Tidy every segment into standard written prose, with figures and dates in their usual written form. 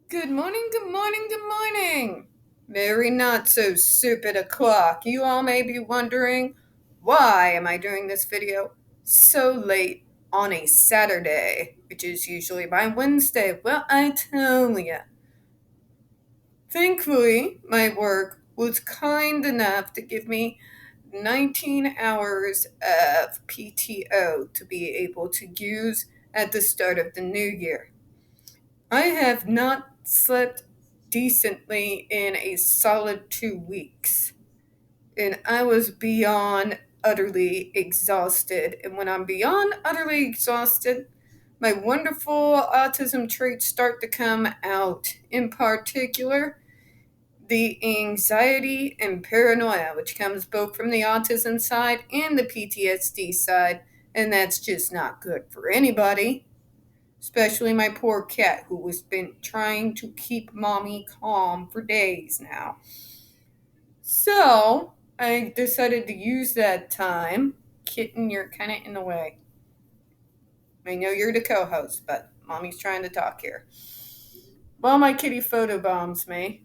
Good morning, good morning, good morning. Very not so stupid o'clock. You all may be wondering, why am I doing this video so late on a Saturday, which is usually my Wednesday? Well, I tell ya. Thankfully, my work was kind enough to give me 19 hours of PTO to be able to use at the start of the new year. I have not slept decently in a solid 2 weeks, and I was beyond utterly exhausted. And when I'm beyond utterly exhausted, my wonderful autism traits start to come out. In particular, the anxiety and paranoia, which comes both from the autism side and the PTSD side, and that's just not good for anybody. Especially my poor cat, who has been trying to keep mommy calm for days now. So, I decided to use that time. Kitten, you're kind of in the way. I know you're the co host, but mommy's trying to talk here. While my kitty photobombs me,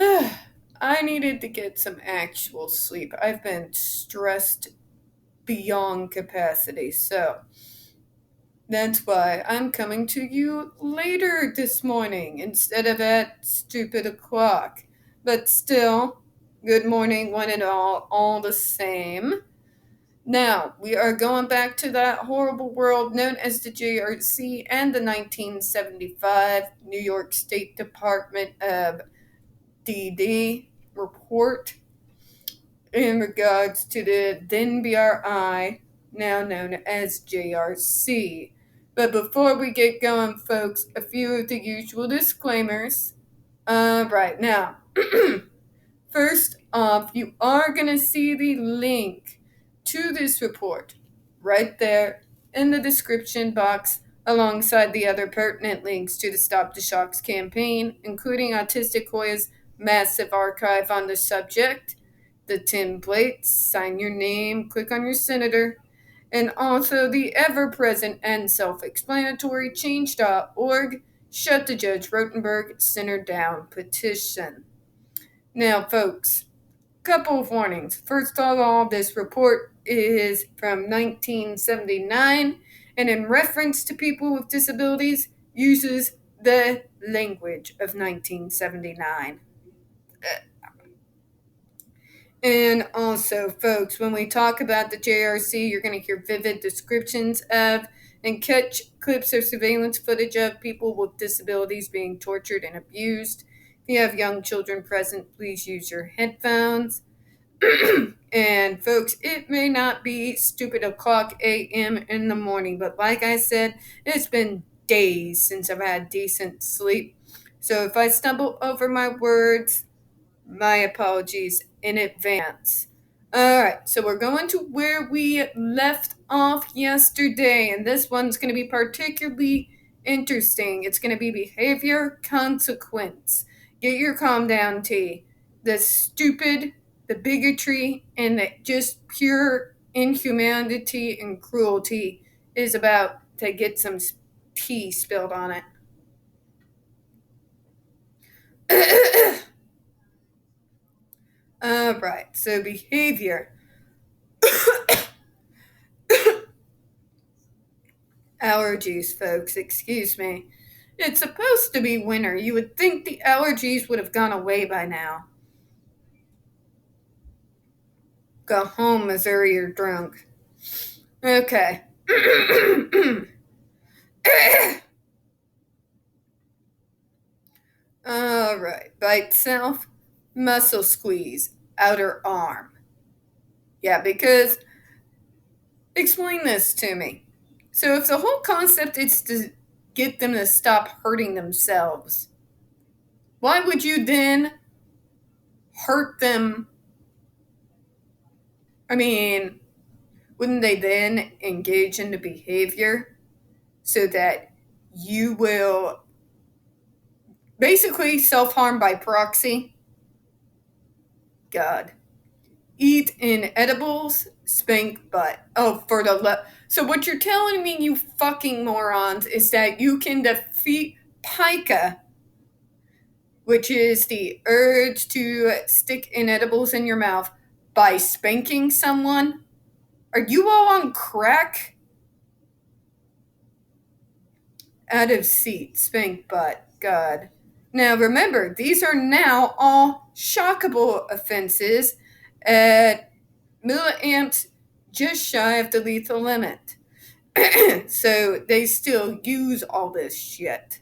I needed to get some actual sleep. I've been stressed beyond capacity, so that's why I'm coming to you later this morning instead of at stupid o'clock. But still, good morning, one and all the same. Now, we are going back to that horrible world known as the JRC and the 1975 New York State Department of DD report in regards to the then BRI, now known as JRC. But before we get going, folks, a few of the usual disclaimers. Right now, first off, you are going to see the link to this report right there in the description box alongside the other pertinent links to the Stop the Shocks campaign, including Autistic Hoya's massive archive on the subject, the templates, sign your name, click on your senator, and also the ever-present and self-explanatory change.org Shut the Judge Rotenberg Center Down petition. Now, folks, couple of warnings. First of all, this report is from 1979 and in reference to people with disabilities uses the language of 1979. And also, folks, when we talk about the JRC, you're going to hear vivid descriptions of and catch clips or surveillance footage of people with disabilities being tortured and abused. If you have young children present, please use your headphones. And folks, it may not be stupid o'clock a.m. in the morning, but like I said, it's been days since I've had decent sleep. So if I stumble over my words, my apologies in advance. Alright, so we're going to where we left off yesterday, and this one's going to be particularly interesting. It's going to be behavior consequence. Get your calm down, T. The stupid, the bigotry, and the just pure inhumanity and cruelty is about to get some tea spilled on it. Alright, so behavior. Allergies, folks, excuse me. It's supposed to be winter. You would think the allergies would have gone away by now. Go home, Missouri, you're drunk. Okay. Alright, bite self, muscle squeeze, outer arm. Yeah, because explain this to me. So if the whole concept is to get them to stop hurting themselves, why would you then hurt them? I mean, wouldn't they then engage in the behavior so that you will basically self-harm by proxy? God. Eat in edibles, spank butt. Oh, so what you're telling me, you fucking morons, is that you can defeat pica, which is the urge to stick inedibles in your mouth by spanking someone. Are you all on crack? Out of seat, spank butt, God. Now remember, these are now all shockable offenses at milliamps just shy of the lethal limit. So they still use all this shit.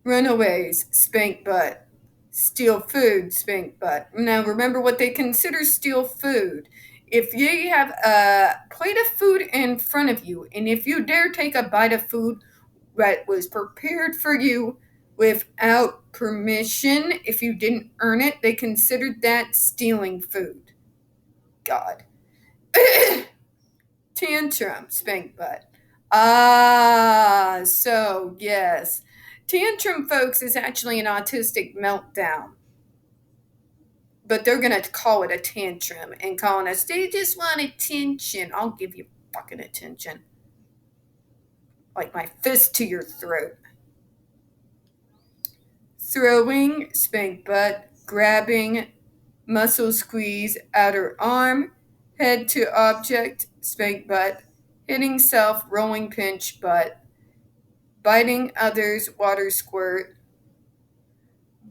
Runaways, spank butt. Steal food, spank butt. Now remember what they consider steal food. If you have a plate of food in front of you, and if you dare take a bite of food that was prepared for you without permission, if you didn't earn it, they considered that stealing food. God. Tantrum, spank butt. Ah, so yes. Tantrum, folks, is actually an autistic meltdown. But they're going to call it a tantrum and calling us, they just want attention. I'll give you fucking attention. Like my fist to your throat. Throwing, spank butt. Grabbing, muscle squeeze, outer arm. Head to object, spank butt. Hitting self, rolling pinch butt. Biting others, water squirt.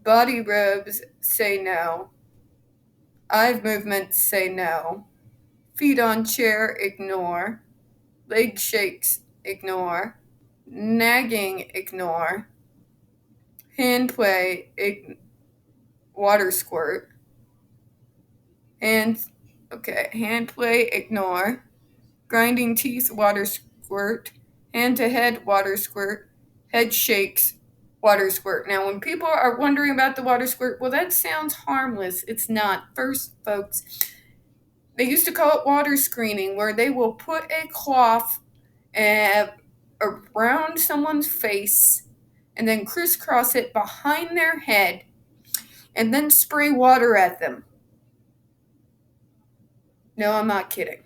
Body rubs, say no. Eye movements, say no. Feet on chair, ignore. Leg shakes, ignore. Nagging, ignore. Hand play, water squirt. Hand play, ignore. Grinding teeth, water squirt. Hand to head, water squirt. Head shakes, water squirt. Now, when people are wondering about the water squirt, well, that sounds harmless. It's not. First, folks, they used to call it water screening, where they will put a cloth around someone's face and then crisscross it behind their head and then spray water at them. No, I'm not kidding.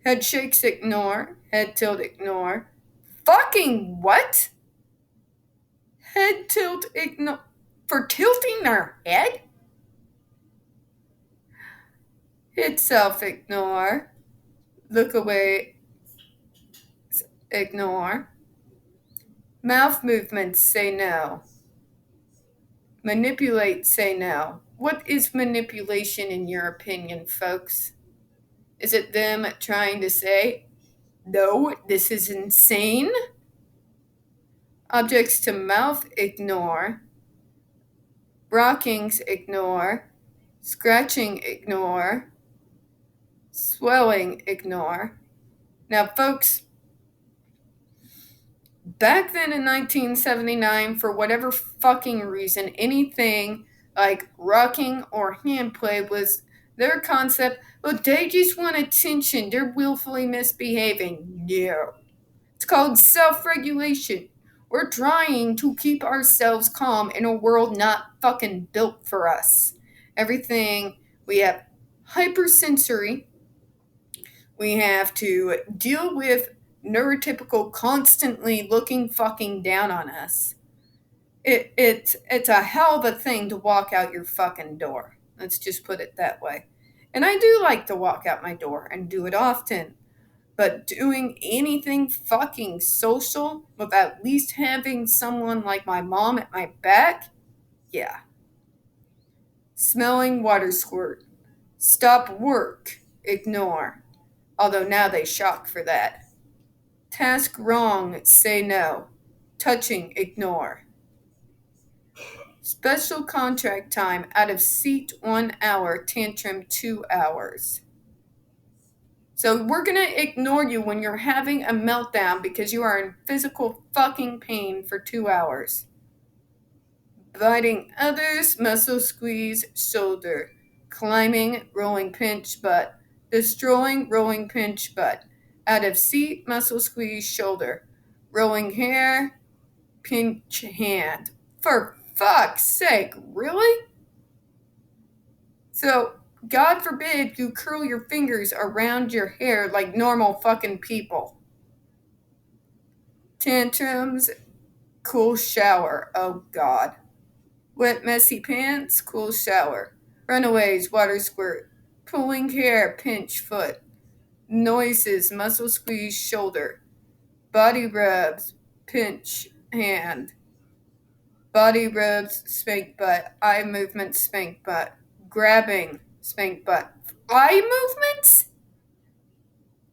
Head shakes, ignore. Head tilt, ignore. Fucking what? Head tilt, ignore. For tilting their head? Hit self, ignore. Look away, ignore. Mouth movements, say no. Manipulate, say no. What is manipulation in your opinion, folks? Is it them trying to say, no, this is insane? Objects to mouth, ignore. Rockings, ignore. Scratching, ignore. Swelling, ignore. Now, folks, back then in 1979, for whatever fucking reason, anything like rocking or handplay was their concept. Well, they just want attention. They're willfully misbehaving. No. It's called self-regulation. We're trying to keep ourselves calm in a world not fucking built for us. Everything, we have hypersensory. We have to deal with neurotypical constantly looking fucking down on us. It's a hell of a thing to walk out your fucking door. Let's just put it that way. And I do like to walk out my door and do it often. But doing anything fucking social without at least having someone like my mom at my back? Yeah. Smelling water squirt. Stop work. Ignore. Although now they shock for that. Task wrong. Say no. Touching. Ignore. Special contract time. Out of seat 1 hour. Tantrum 2 hours. So we're going to ignore you when you're having a meltdown because you are in physical fucking pain for 2 hours. Biting others, muscle squeeze, shoulder. Climbing, rolling pinch butt. Destroying, rolling pinch butt. Out of seat, muscle squeeze, shoulder. Rolling hair, pinch hand. For fuck's sake, really? So, God forbid you curl your fingers around your hair like normal fucking people. Tantrums, cool shower. Oh God. Wet, messy pants, cool shower. Runaways, water squirt. Pulling hair, pinch foot. Noises, muscle squeeze shoulder. Body rubs, pinch hand. Body rubs, spank butt. Eye movements, spank butt. Grabbing, spank butt. Eye movements?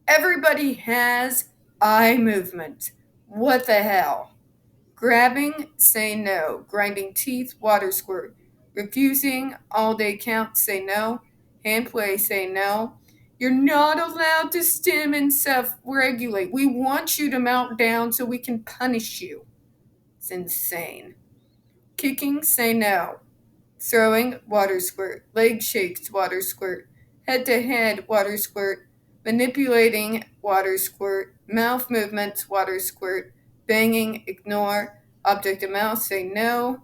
Everybody has eye movements. What the hell? Grabbing, say no. Grinding teeth, water squirt. Refusing, all day count, say no. Hand play, say no. You're not allowed to stim and self regulate. We want you to mount down so we can punish you. It's insane. Kicking, say no. Throwing, water squirt. Leg shakes, water squirt. Head to head, water squirt. Manipulating, water squirt. Mouth movements, water squirt. Banging, ignore. Object of mouth, say no.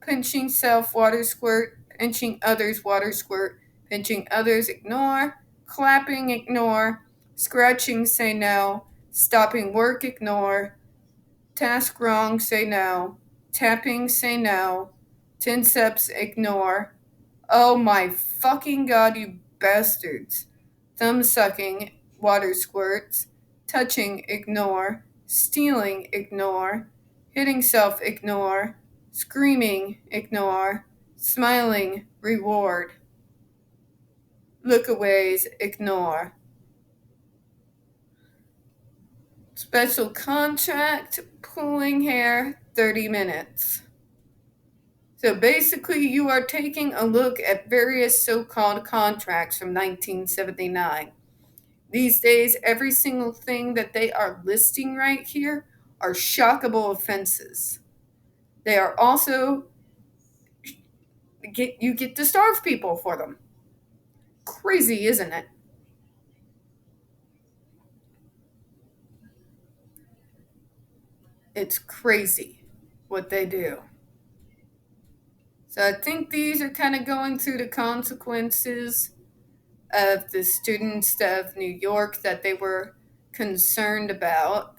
Pinching self, water squirt. Pinching others, water squirt. Pinching others, ignore. Clapping, ignore. Scratching, say no. Stopping work, ignore. Task wrong, say no. Tapping, say no. 10 steps, ignore. Oh my fucking god, you bastards. Thumb sucking, water squirts. Touching, ignore. Stealing, ignore. Hitting self, ignore. Screaming, ignore. Smiling, reward. Lookaways, ignore. Special contract, pulling hair, 30 minutes. So basically, you are taking a look at various so-called contracts from 1979. These days, every single thing that they are listing right here are shockable offenses. They are also, you get to starve people for them. Crazy, isn't it? It's crazy what they do. So I think these are kind of going through the consequences of the students of New York that they were concerned about.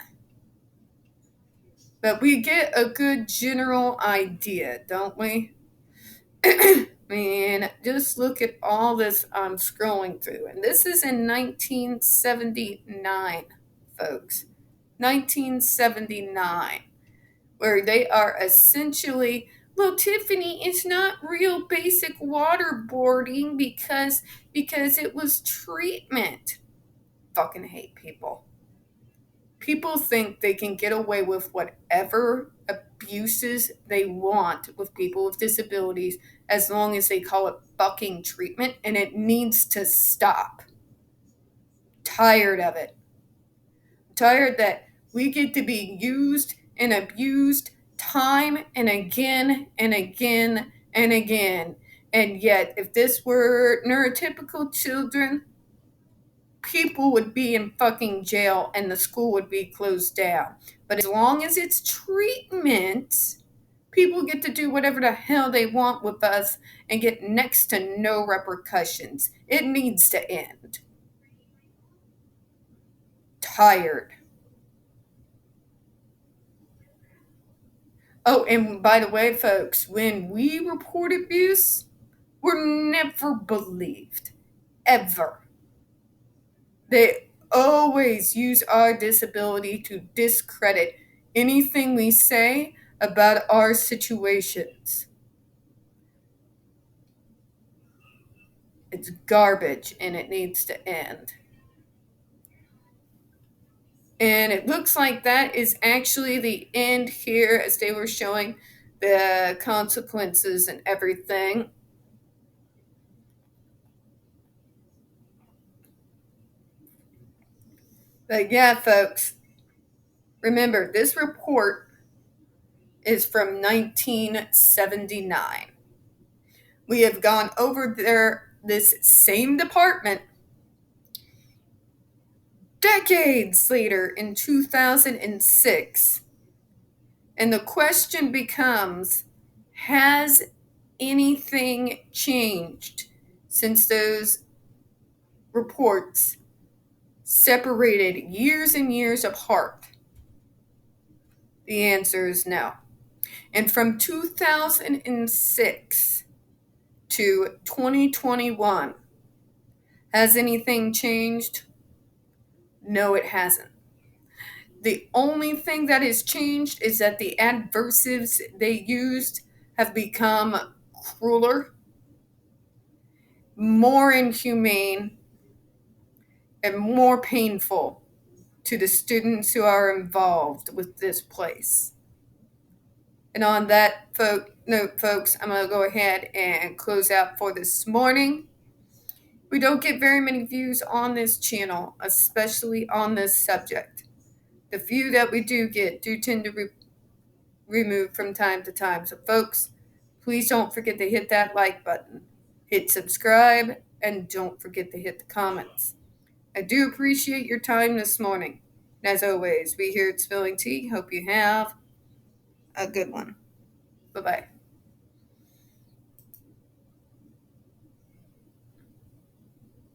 But we get a good general idea, don't we? I mean, just look at all this I'm scrolling through. And this is in 1979, folks. 1979, where they are essentially, well, Tiffany, it's not real basic waterboarding because it was treatment. Fucking hate people. People think they can get away with whatever abuses they want with people with disabilities as long as they call it fucking treatment, and it needs to stop. Tired of it. Tired that we get to be used and abused time and again and again and again. And yet, if this were neurotypical children, people would be in fucking jail and the school would be closed down. But as long as it's treatment, people get to do whatever the hell they want with us and get next to no repercussions. It needs to end. Tired. Oh, and by the way, folks, when we report abuse, we're never believed. Ever. They always use our disability to discredit anything we say about our situations. It's garbage and it needs to end. And it looks like that is actually the end here as they were showing the consequences and everything. But yeah, folks, remember this report is from 1979. We have gone over this same department decades later in 2006. And the question becomes, has anything changed since those reports separated years and years apart? The answer is no. And from 2006 to 2021, has anything changed? No, it hasn't. The only thing that has changed is that the adversives they used have become crueler, more inhumane, and more painful to the students who are involved with this place. And on that note, folks, I'm going to go ahead and close out for this morning. We don't get very many views on this channel, especially on this subject. The few that we do get do tend to remove from time to time. So, folks, please don't forget to hit that like button, hit subscribe, and don't forget to hit the comments. I do appreciate your time this morning. And as always, we here at Spilling Tea hope you have a good one. Bye-bye.